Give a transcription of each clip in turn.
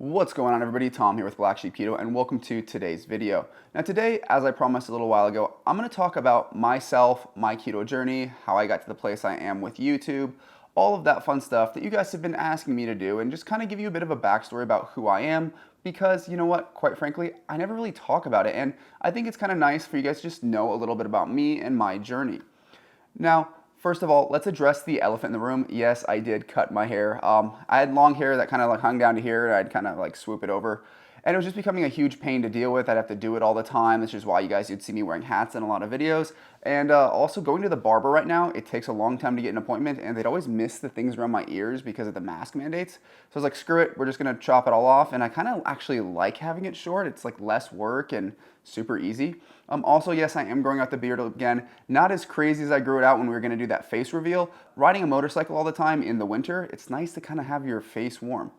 What's going on, everybody? Tom here with Black Sheep Keto, and welcome to today's video. Now today, as I promised a little while ago, I'm going to talk about myself, my keto journey, how I got to the place I am with YouTube, all of that fun stuff that you guys have been asking me to do, and just kind of give you a bit of a backstory about who I am, because you know what, quite frankly, I never really talk about it, and I think it's kind of nice for you guys to just know a little bit about me and my journey. Now, first of all, let's address the elephant in the room. Yes, I did cut my hair. I had long hair that kind of like hung down to here, and I'd kind of like swoop it over. And it was just becoming a huge pain to deal with. I'd have to do it all the time. This is why you guys would see me wearing hats in a lot of videos. And also going to the barber right now, it takes a long time to get an appointment, and they'd always miss the things around my ears because of the mask mandates. So I was like, screw it, we're just gonna chop it all off. And I kind of actually like having it short. It's like less work and super easy. Also, yes, I am growing out the beard again. Not as crazy as I grew it out when we were gonna do that face reveal. Riding a motorcycle all the time in the winter, it's nice to kind of have your face warm.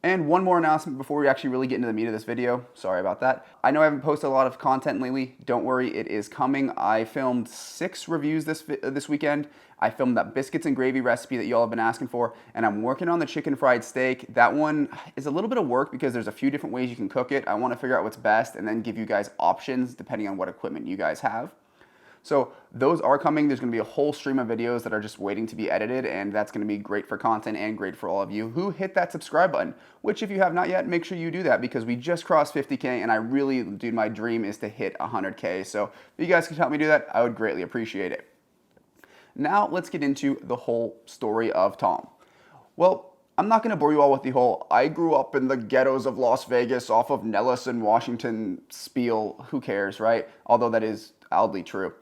And one more announcement before we actually really get into the meat of this video. Sorry about that. I know I haven't posted a lot of content lately. Don't worry, it is coming. I filmed 6 reviews this weekend. I filmed that biscuits and gravy recipe that y'all have been asking for, and I'm working on the chicken fried steak. That one is a little bit of work because there's a few different ways you can cook it. I want to figure out what's best and then give you guys options depending on what equipment you guys have. So those are coming. There's going to be a whole stream of videos that are just waiting to be edited, and that's going to be great for content and great for all of you who hit that subscribe button, which if you have not yet, make sure you do that because we just crossed 50K, and I really, dude, my dream is to hit 100K. So if you guys could help me do that, I would greatly appreciate it. Now let's get into the whole story of Tom. Well, I'm not going to bore you all with the whole I grew up in the ghettos of Las Vegas off of Nellis and Washington spiel. Who cares, right? Although that is oddly true.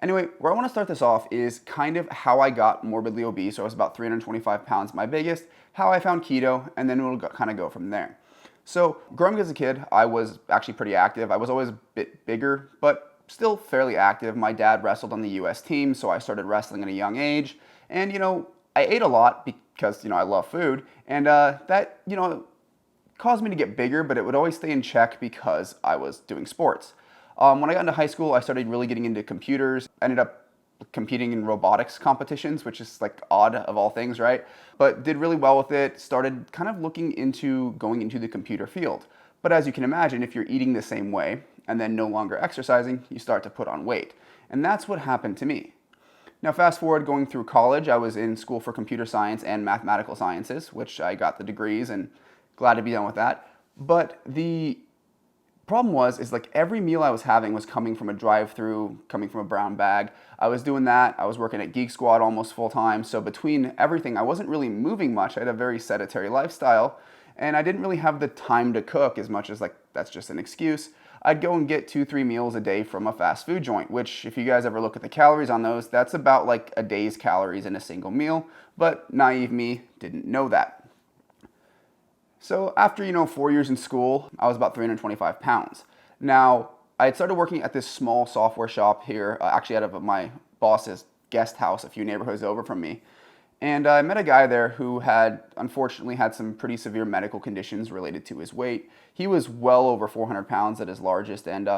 Anyway, where I want to start this off is kind of how I got morbidly obese. So I was about 325 pounds, my biggest, how I found keto, and then we'll kind of go from there. So growing up as a kid, I was actually pretty active. I was always a bit bigger, but still fairly active. My dad wrestled on the US team, so I started wrestling at a young age. And, I ate a lot because, I love food. And that, caused me to get bigger, but it would always stay in check because I was doing sports. When I got into high school, I started really getting into computers. Ended up competing in robotics competitions, which is like odd of all things, right? But did really well with it. Started kind of looking into going into the computer field. But as you can imagine, if you're eating the same way and then no longer exercising, you start to put on weight. And that's what happened to me. Now fast forward going through college, I was in school for computer science and mathematical sciences, which I got the degrees and glad to be done with that. But the problem is like every meal I was having was coming from a drive-through, coming from a brown bag. I was doing that. I was working at Geek Squad almost full time. So between everything, I wasn't really moving much. I had a very sedentary lifestyle, and I didn't really have the time to cook as much as like that's just an excuse. I'd go and get 2-3 meals a day from a fast food joint, which if you guys ever look at the calories on those, that's about like a day's calories in a single meal. But naive me didn't know that. So after, 4 years in school, I was about 325 pounds. Now, I had started working at this small software shop here, actually out of my boss's guest house a few neighborhoods over from me. And I met a guy there who had, unfortunately, had some pretty severe medical conditions related to his weight. He was well over 400 pounds at his largest and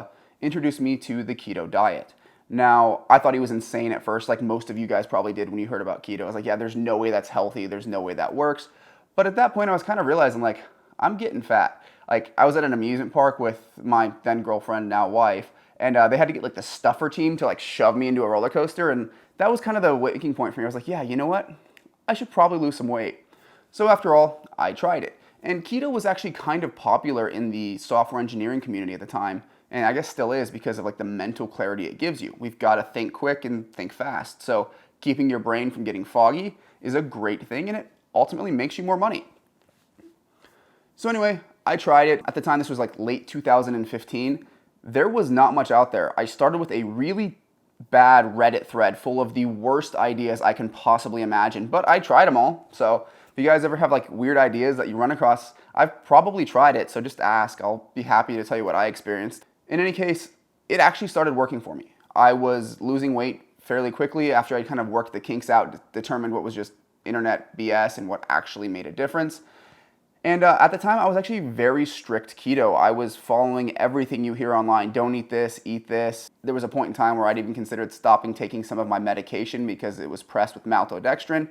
introduced me to the keto diet. Now, I thought he was insane at first, like most of you guys probably did when you heard about keto. I was like, yeah, there's no way that's healthy. There's no way that works. But at that point, I was kind of realizing, like, I'm getting fat. Like, I was at an amusement park with my then girlfriend, now wife, and they had to get, like, the stuffer team to, like, shove me into a roller coaster, and that was kind of the waking point for me. I was like, yeah, you know what? I should probably lose some weight. So after all, I tried it. And keto was actually kind of popular in the software engineering community at the time, and I guess still is because of, like, the mental clarity it gives you. We've got to think quick and think fast. So keeping your brain from getting foggy is a great thing, and it ultimately makes you more money. So anyway, I tried it. At the time, this was like late 2015. There was not much out there. I started with a really bad Reddit thread full of the worst ideas I can possibly imagine, but I tried them all. So if you guys ever have like weird ideas that you run across, I've probably tried it, so just ask. I'll be happy to tell you what I experienced. In any case, it actually started working for me. I was losing weight fairly quickly after I kind of worked the kinks out, determined what was just internet BS and what actually made a difference. And at the time, I was actually very strict keto. I was following everything you hear online. Don't eat this, eat this. There was a point in time where I'd even considered stopping taking some of my medication because it was pressed with maltodextrin.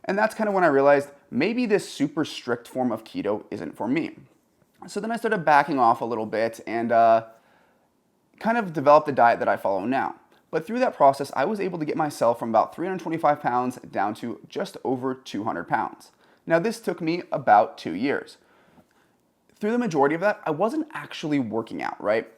And that's kind of when I realized maybe this super strict form of keto isn't for me. So then I started backing off a little bit and kind of developed the diet that I follow now. But through that process, I was able to get myself from about 325 pounds down to just over 200 pounds. Now, this took me about 2 years. Through the majority of that, I wasn't actually working out, right?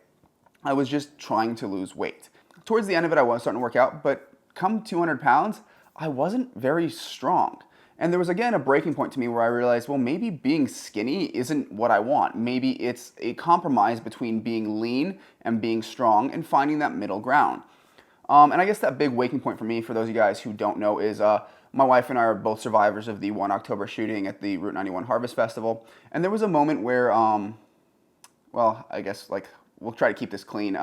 I was just trying to lose weight. Towards the end of it, I was starting to work out, but come 200 pounds, I wasn't very strong. And there was again a breaking point to me where I realized, well, maybe being skinny isn't what I want. Maybe it's a compromise between being lean and being strong and finding that middle ground. And I guess that big waking point for me, for those of you guys who don't know, is my wife and I are both survivors of the 1 October shooting at the Route 91 Harvest Festival. And there was a moment where, well, I guess like we'll try to keep this clean.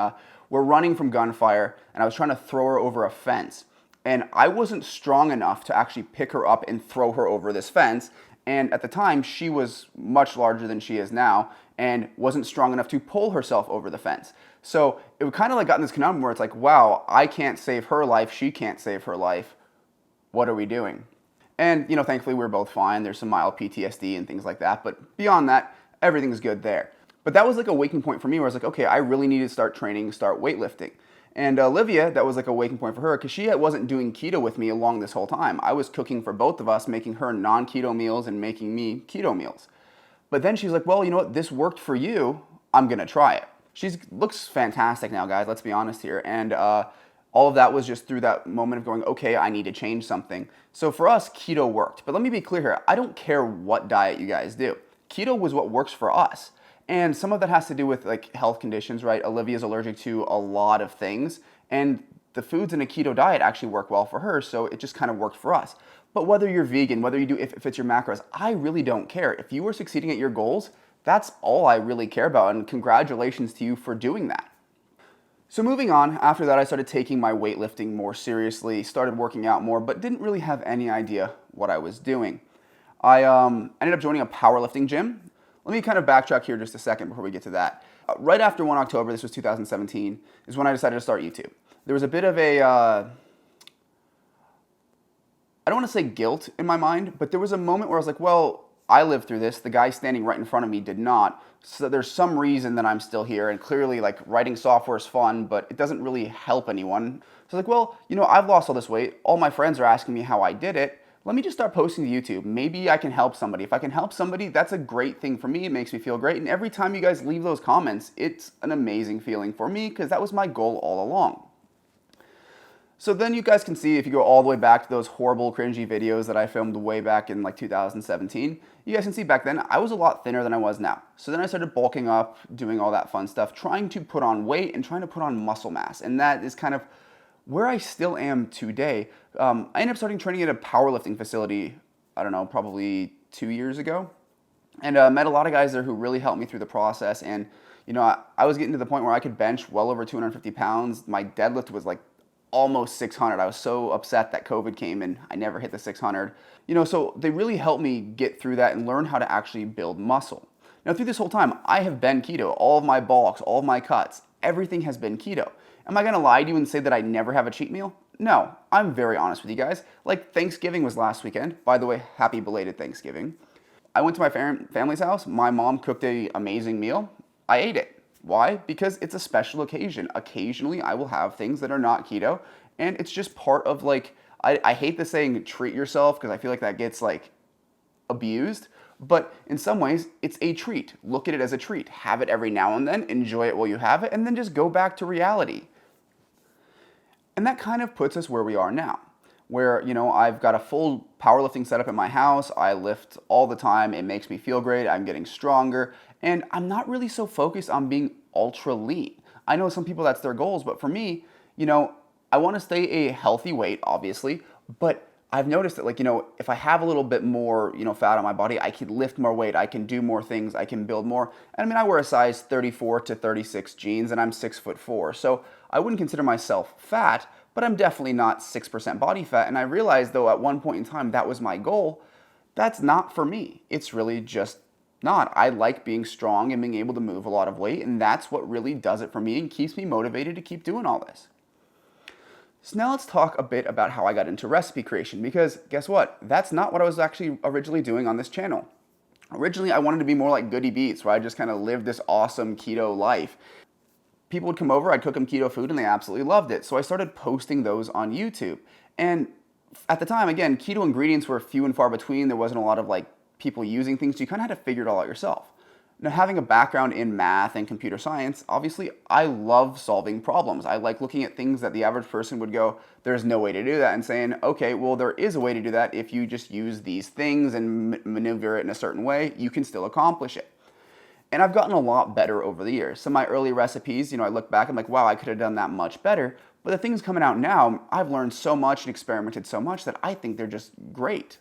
We're running from gunfire, and I was trying to throw her over a fence. And I wasn't strong enough to actually pick her up and throw her over this fence. And at the time, she was much larger than she is now and wasn't strong enough to pull herself over the fence. So it kind of like got in this conundrum where it's like, wow, I can't save her life. She can't save her life. What are we doing? And, thankfully we were both fine. There's some mild PTSD and things like that. But beyond that, everything's good there. But that was like a waking point for me where I was like, okay, I really need to start training, start weightlifting. And Olivia, that was like a waking point for her because she wasn't doing keto with me along this whole time. I was cooking for both of us, making her non-keto meals and making me keto meals. But then she's like, well, you know what? This worked for you. I'm going to try it. She looks fantastic now, guys. Let's be honest here. And all of that was just through that moment of going, okay, I need to change something. So for us, keto worked. But let me be clear here. I don't care what diet you guys do. Keto was what works for us. And some of that has to do with like health conditions, right? Olivia's allergic to a lot of things, and the foods in a keto diet actually work well for her, so it just kind of worked for us. But whether you're vegan, whether you do, if it fits your macros, I really don't care. If you are succeeding at your goals, that's all I really care about, and congratulations to you for doing that. So moving on, after that I started taking my weightlifting more seriously, started working out more, but didn't really have any idea what I was doing. I ended up joining a powerlifting gym. Let me kind of backtrack here just a second before we get to that. Right after 1 October, this was 2017, is when I decided to start YouTube. There was a bit of a, I don't want to say guilt in my mind, but there was a moment where I was like, well, I lived through this. The guy standing right in front of me did not. So there's some reason that I'm still here. And clearly, like, writing software is fun, but it doesn't really help anyone. So I was like, well, I've lost all this weight. All my friends are asking me how I did it. Let me just start posting to YouTube. Maybe I can help somebody. If I can help somebody, that's a great thing for me. It makes me feel great. And every time you guys leave those comments, it's an amazing feeling for me because that was my goal all along. So then you guys can see, if you go all the way back to those horrible, cringy videos that I filmed way back in like 2017, you guys can see back then I was a lot thinner than I was now. So then I started bulking up, doing all that fun stuff, trying to put on weight and trying to put on muscle mass. And that is kind of where I still am today. I ended up starting training at a powerlifting facility, I don't know, probably 2 years ago. And met a lot of guys there who really helped me through the process. And, I was getting to the point where I could bench well over 250 pounds. My deadlift was like almost 600. I was so upset that COVID came and I never hit the 600. So they really helped me get through that and learn how to actually build muscle. Now, through this whole time, I have been keto. All of my bulks, all of my cuts, everything has been keto. Am I going to lie to you and say that I never have a cheat meal? No, I'm very honest with you guys. Like, Thanksgiving was last weekend. By the way, happy belated Thanksgiving. I went to my family's house. My mom cooked an amazing meal. I ate it. Why? Because it's a special occasion. Occasionally, I will have things that are not keto, and it's just part of, like, I hate the saying treat yourself because I feel like that gets, like, abused. But in some ways, it's a treat. Look at it as a treat. Have it every now and then. Enjoy it while you have it, and then just go back to reality. And that kind of puts us where we are now, where, I've got a full powerlifting setup in my house. I lift all the time. It makes me feel great. I'm getting stronger. And I'm not really so focused on being ultra lean. I know some people, that's their goals. But for me, I want to stay a healthy weight, obviously. But I've noticed that, like, if I have a little bit more, fat on my body, I can lift more weight. I can do more things. I can build more. And I mean, I wear a size 34 to 36 jeans and I'm 6'4". So I wouldn't consider myself fat, but I'm definitely not 6% body fat. And I realized, though, at one point in time, that was my goal. That's not for me. It's really just not. I like being strong and being able to move a lot of weight. And that's what really does it for me and keeps me motivated to keep doing all this. So now let's talk a bit about how I got into recipe creation, because guess what? That's not what I was actually originally doing on this channel. Originally, I wanted to be more like Goody Beats, where I just kind of lived this awesome keto life. People would come over, I'd cook them keto food, and they absolutely loved it. So I started posting those on YouTube. And at the time, again, keto ingredients were few and far between. There wasn't a lot of like people using things, so you kind of had to figure it all out yourself. Now, having a background in math and computer science, obviously, I love solving problems. I like looking at things that the average person would go, there's no way to do that, and saying, okay, well, there is a way to do that. If you just use these things and maneuver it in a certain way, you can still accomplish it. And I've gotten a lot better over the years. Some of my early recipes, I look back, I'm like, wow, I could have done that much better. But the things coming out now, I've learned so much and experimented so much that I think they're just great.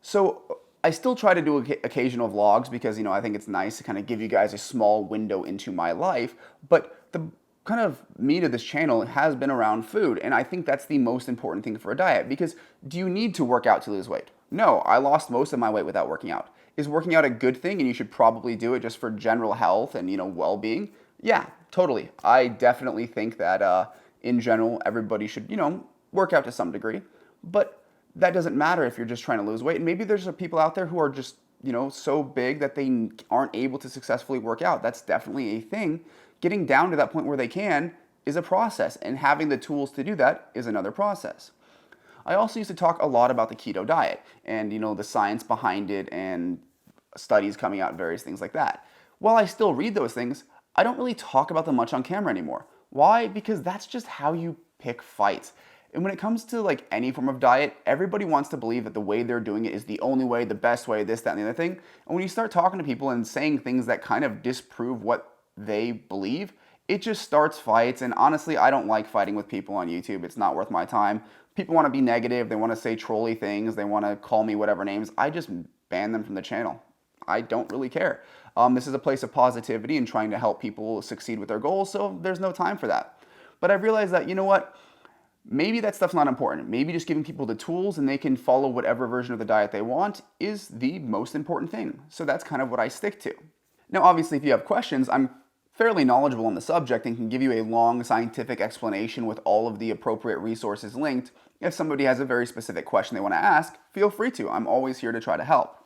So I still try to do occasional vlogs because, I think it's nice to kind of give you guys a small window into my life. But the kind of meat of this channel has been around food. And I think that's the most important thing for a diet, because do you need to work out to lose weight? No, I lost most of my weight without working out. Is working out a good thing and you should probably do it just for general health and, well-being? Yeah, totally. I definitely think that in general, everybody should, work out to some degree. But that doesn't matter if you're just trying to lose weight. And maybe there's people out there who are just, so big that they aren't able to successfully work out. That's definitely a thing. Getting down to that point where they can is a process, and having the tools to do that is another process. I also used to talk a lot about the keto diet and, the science behind it and studies coming out, various things like that. While I still read those things, I don't really talk about them much on camera anymore. Why? Because that's just how you pick fights. And when it comes to like any form of diet, everybody wants to believe that the way they're doing it is the only way, the best way, this, that, and the other thing. And when you start talking to people and saying things that kind of disprove what they believe, it just starts fights. And honestly, I don't like fighting with people on YouTube. It's not worth my time. People want to be negative. They want to say trolly things. They want to call me whatever names. I just ban them from the channel. I don't really care. This is a place of positivity and trying to help people succeed with their goals, so there's no time for that. But I've realized that, maybe that stuff's not important. Maybe just giving people the tools and they can follow whatever version of the diet they want is the most important thing. So that's kind of what I stick to. Now, obviously, if you have questions, I'm fairly knowledgeable on the subject and can give you a long scientific explanation with all of the appropriate resources linked. If somebody has a very specific question they want to ask, feel free to. I'm always here to try to help.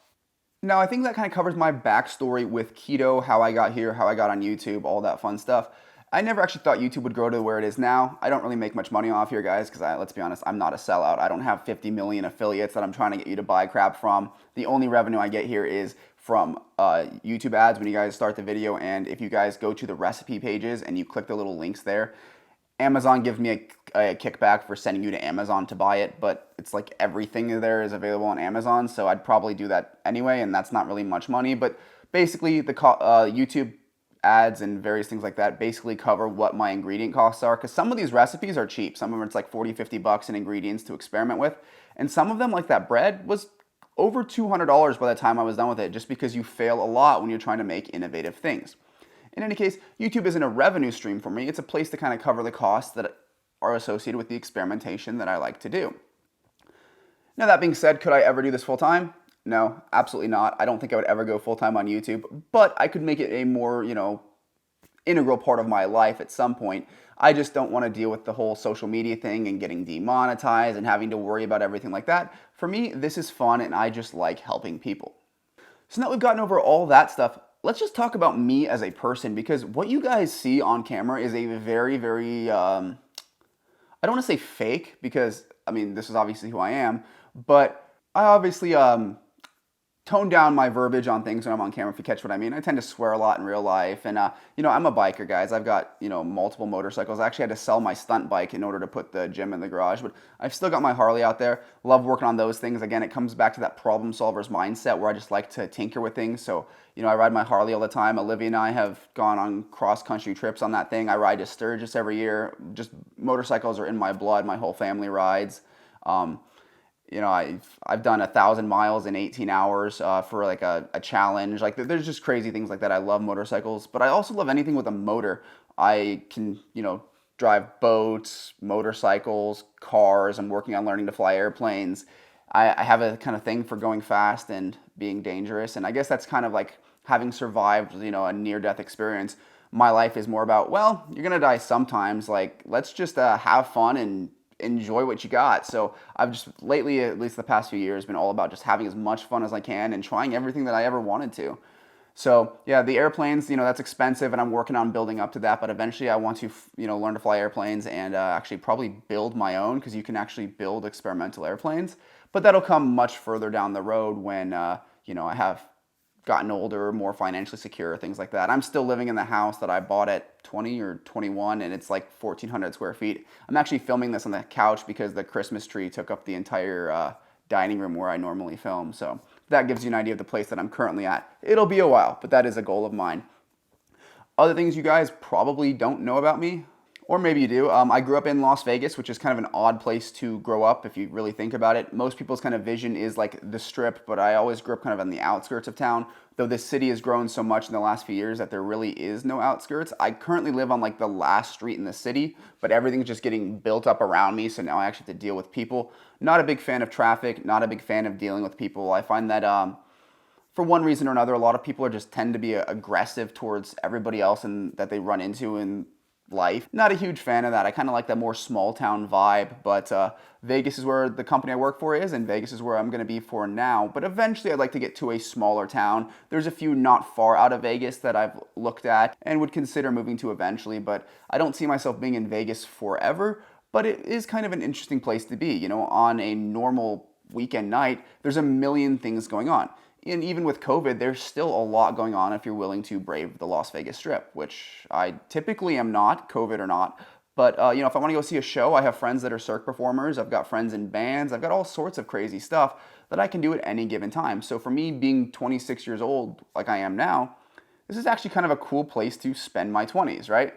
Now, I think that kind of covers my backstory with keto, how I got here, how I got on YouTube, all that fun stuff. I never actually thought YouTube would grow to where it is now. I don't really make much money off here, guys, because let's be honest, I'm not a sellout. I don't have 50 million affiliates that I'm trying to get you to buy crap from. The only revenue I get here is from YouTube ads when you guys start the video, and if you guys go to the recipe pages and you click the little links there, Amazon gives me a kickback for sending you to Amazon to buy it, but it's like everything there is available on Amazon, so I'd probably do that anyway, and that's not really much money. But basically, the YouTube ads and various things like that basically cover what my ingredient costs are, because some of these recipes are cheap. Some of them it's like 40, 50 bucks in ingredients to experiment with, and some of them, like that bread, was over $200 by the time I was done with it, just because you fail a lot when you're trying to make innovative things. In any case, YouTube isn't a revenue stream for me. It's a place to kind of cover the costs that are associated with the experimentation that I like to do. Now, that being said, could I ever do this full time? No, absolutely not. I don't think I would ever go full time on YouTube, but I could make it a more, integral part of my life at some point. I just don't want to deal with the whole social media thing and getting demonetized and having to worry about everything like that. For me, this is fun and I just like helping people. So now that we've gotten over all that stuff, let's just talk about me as a person, because what you guys see on camera is a very, very, I don't want to say fake, because, this is obviously who I am, but I obviously tone down my verbiage on things when I'm on camera, if you catch what I mean. I tend to swear a lot in real life, and I'm a biker, guys. I've got, multiple motorcycles. I actually had to sell my stunt bike in order to put the gym in the garage, but I've still got my Harley out there. Love working on those things. Again, it comes back to that problem solver's mindset where I just like to tinker with things. So, I ride my Harley all the time. Olivia and I have gone on cross-country trips on that thing. I ride to Sturgis every year. Just motorcycles are in my blood. My whole family rides. I've done 1,000 miles in 18 hours for like a challenge. Like, there's just crazy things like that. I love motorcycles, but I also love anything with a motor. I can, drive boats, motorcycles, cars. I'm working on learning to fly airplanes. I have a kind of thing for going fast and being dangerous, and I guess that's kind of like having survived, a near-death experience. my life is more about, well, you're gonna die sometimes. Like, let's just have fun and enjoy what you got. So I've just lately, at least the past few years, been all about just having as much fun as I can and trying everything that I ever wanted to. So yeah, the airplanes, that's expensive, and I'm working on building up to that. But eventually, I want to, learn to fly airplanes and actually probably build my own, because you can actually build experimental airplanes. But that'll come much further down the road when I have gotten older, more financially secure, things like that. I'm still living in the house that I bought at 20 or 21, and it's like 1,400 square feet. I'm actually filming this on the couch because the Christmas tree took up the entire dining room where I normally film. So that gives you an idea of the place that I'm currently at. It'll be a while, but that is a goal of mine. Other things you guys probably don't know about me, or maybe you do. I grew up in Las Vegas, which is kind of an odd place to grow up if you really think about it. Most people's kind of vision is like the Strip, but I always grew up kind of on the outskirts of town, though this city has grown so much in the last few years that there really is no outskirts. I currently live on like the last street in the city, but everything's just getting built up around me, so now I actually have to deal with people. Not a big fan of traffic, not a big fan of dealing with people. I find that for one reason or another, a lot of people just tend to be aggressive towards everybody else and that they run into in life. Not a huge fan of that. I kind of like that more small town vibe, but Vegas is where the company I work for is, and Vegas is where I'm going to be for now. But eventually I'd like to get to a smaller town. There's a few not far out of Vegas that I've looked at and would consider moving to eventually, but I don't see myself being in Vegas forever. But it is kind of an interesting place to be. On a normal weekend night, there's a million things going on. And even with COVID, there's still a lot going on if you're willing to brave the Las Vegas Strip, which I typically am not, COVID or not. But, if I want to go see a show, I have friends that are cirque performers. I've got friends in bands. I've got all sorts of crazy stuff that I can do at any given time. So for me, being 26 years old, like I am now, this is actually kind of a cool place to spend my 20s, right?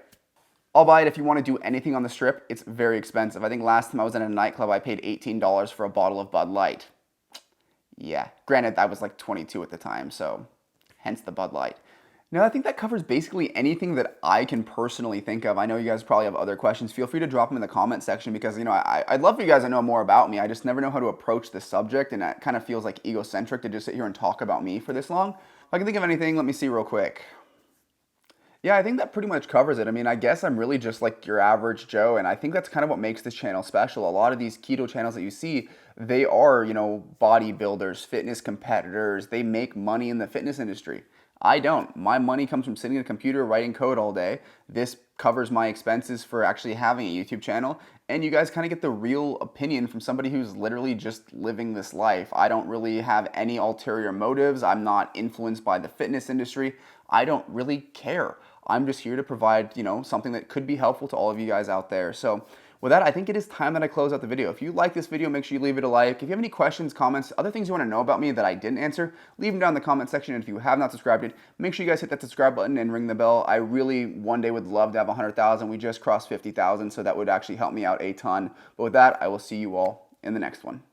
Albeit, if you want to do anything on the Strip, it's very expensive. I think last time I was in a nightclub, I paid $18 for a bottle of Bud Light. Yeah, granted, I was like 22 at the time, so hence the Bud Light. Now, I think that covers basically anything that I can personally think of. I know you guys probably have other questions. Feel free to drop them in the comment section because, I'd love for you guys to know more about me. I just never know how to approach this subject, and it kind of feels like egocentric to just sit here and talk about me for this long. If I can think of anything, let me see real quick. Yeah, I think that pretty much covers it. I mean, I guess I'm really just like your average Joe, and I think that's kind of what makes this channel special. A lot of these keto channels that you see, they are, bodybuilders, fitness competitors. They make money in the fitness industry. I don't. My money comes from sitting at a computer writing code all day. This covers my expenses for actually having a YouTube channel, and you guys kind of get the real opinion from somebody who's literally just living this life. I don't really have any ulterior motives. I'm not influenced by the fitness industry. I don't really care. I'm just here to provide, something that could be helpful to all of you guys out there. So with that, I think it is time that I close out the video. If you like this video, make sure you leave it a like. If you have any questions, comments, other things you want to know about me that I didn't answer, leave them down in the comment section. And if you have not subscribed yet, make sure you guys hit that subscribe button and ring the bell. I really one day would love to have 100,000. We just crossed 50,000, so that would actually help me out a ton. But with that, I will see you all in the next one.